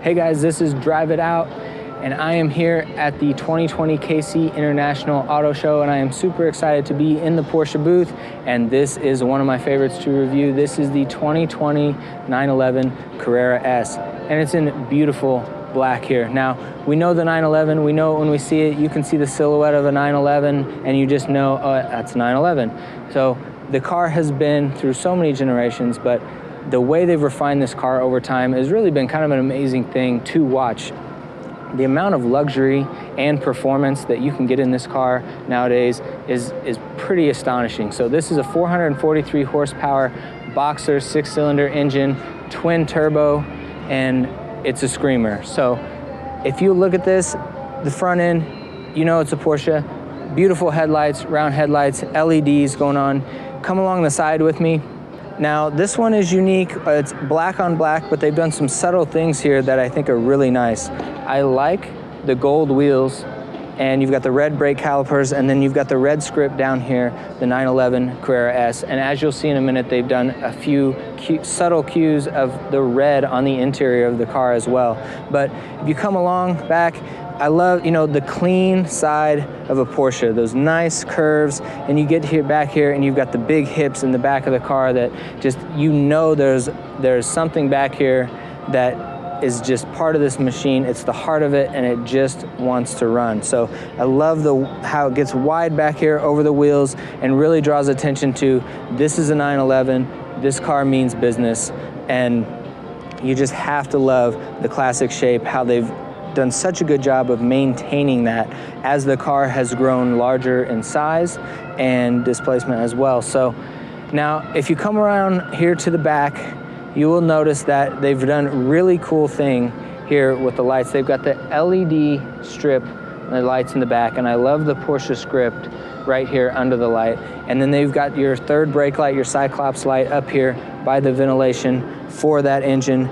Hey guys, this is Drive It Out, and I am here at the 2020 KC International Auto Show, and I am super excited to be in the Porsche booth, and this is one of my favorites to review. This is the 2020 911 Carrera S, and it's in beautiful black here. Now, we know the 911, we know it when we see it. You can see the silhouette of a 911, and you just know, oh, that's a 911. So the car has been through so many generations, but the way they've refined this car over time has really been kind of an amazing thing to watch. The amount of luxury and performance that you can get in this car nowadays is pretty astonishing. So this is a 443 horsepower boxer 6-cylinder engine, twin turbo, and it's a screamer. So if you look at this, the front end, you know it's a Porsche. Beautiful headlights, round headlights, LEDs going on. Come along the side with me. Now, this one is unique. It's black on black, but they've done some subtle things here that I think are really nice. I like the gold wheels, and you've got the red brake calipers, and then you've got the red script down here, the 911 Carrera S. And as you'll see in a minute, they've done a few subtle cues of the red on the interior of the car as well. But if you come along back, I love, the clean side of a Porsche, those nice curves, and you get here back here and you've got the big hips in the back of the car that just, there's something back here that is just part of this machine. It's the heart of it, and it just wants to run. So I love how it gets wide back here over the wheels and really draws attention to, this is a 911, this car means business, and you just have to love the classic shape, how they've done such a good job of maintaining that as the car has grown larger in size and displacement as well. So now if you come around here to the back, you will notice that they've done a really cool thing here with the lights. They've got the LED strip, the lights in the back, and I love the Porsche script right here under the light. And then they've got your third brake light, your Cyclops light up here by the ventilation for that engine.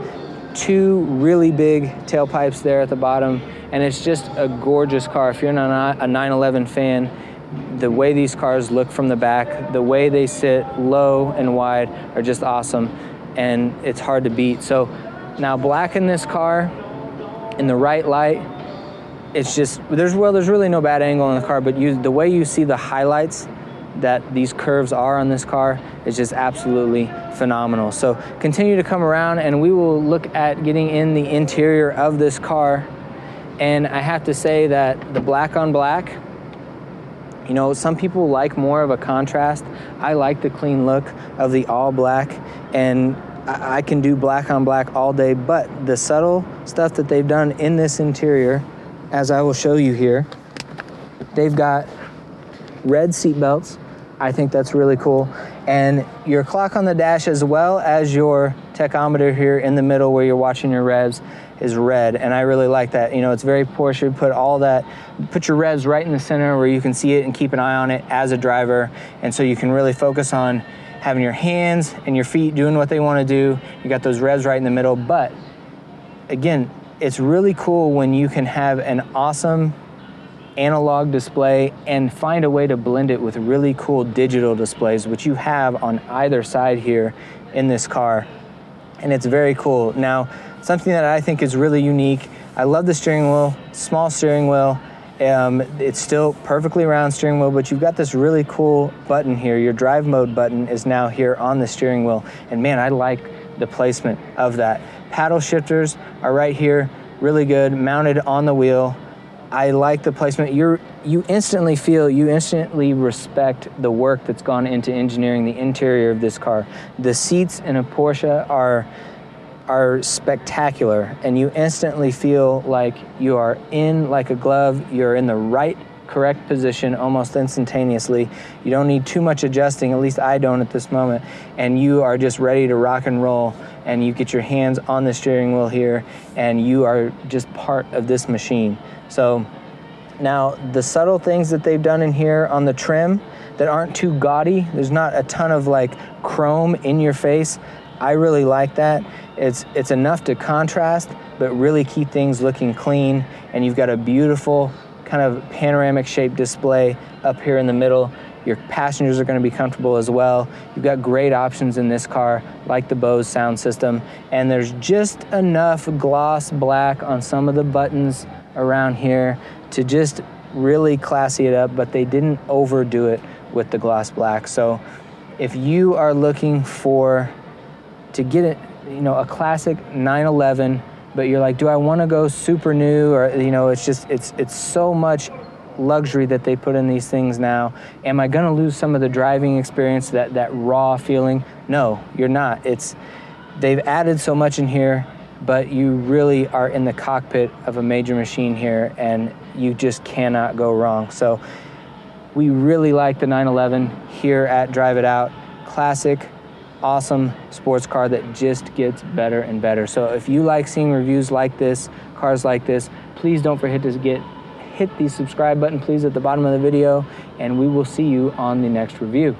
Two really big tailpipes there at the bottom, and it's just a gorgeous car. If you're not a 911 fan, the way these cars look from the back, the way they sit low and wide are just awesome, and it's hard to beat. So now black in this car, in the right light, it's just, there's really no bad angle on the car, but the way you see the highlights that these curves are on this car is just absolutely phenomenal. So continue to come around and we will look at getting in the interior of this car. And I have to say that the black on black, some people like more of a contrast. I like the clean look of the all black, and I can do black on black all day, but the subtle stuff that they've done in this interior, as I will show you here, they've got red seat belts. I think that's really cool. And your clock on the dash, as well as your tachometer here in the middle where you're watching your revs, is red. And I really like that. It's very Porsche. Put your revs right in the center where you can see it and keep an eye on it as a driver. And so you can really focus on having your hands and your feet doing what they want to do. You got those revs right in the middle. But again, it's really cool when you can have an awesome analog display and find a way to blend it with really cool digital displays, which you have on either side here in this car, and it's very cool. Now, something that I think is really unique, I love the steering wheel, small steering wheel. It's still perfectly round steering wheel, but you've got this really cool button here. Your drive mode button is now here on the steering wheel, and man, I like the placement of that. Paddle shifters are right here, really good, mounted on the wheel. I like the placement. You instantly respect the work that's gone into engineering the interior of this car. The seats in a Porsche are spectacular, and you instantly feel like you are in like a glove. You're in the right, correct position almost instantaneously. You don't need too much adjusting, at least I don't at this moment, and you are just ready to rock and roll, and you get your hands on the steering wheel here, and you are just part of this machine. So now the subtle things that they've done in here on the trim that aren't too gaudy, there's not a ton of like chrome in your face. I really like that. It's enough to contrast, but really keep things looking clean. And you've got a beautiful kind of panoramic shaped display up here in the middle. Your passengers are going to be comfortable as well. You've got great options in this car, like the Bose sound system, and there's just enough gloss black on some of the buttons around here to just really classy it up, but they didn't overdo it with the gloss black. So if you are looking to get it, a classic 911, but you're like, do I want to go super new? Or, it's so much luxury that they put in these things now. Am I going to lose some of the driving experience, that raw feeling? No, you're not. They've added so much in here, but you really are in the cockpit of a major machine here, and you just cannot go wrong. So we really like the 911 here at Drive It Out. Classic, awesome sports car that just gets better and better. So if you like seeing reviews like this, cars like this, please don't forget to hit the subscribe button, please, at the bottom of the video, and we will see you on the next review.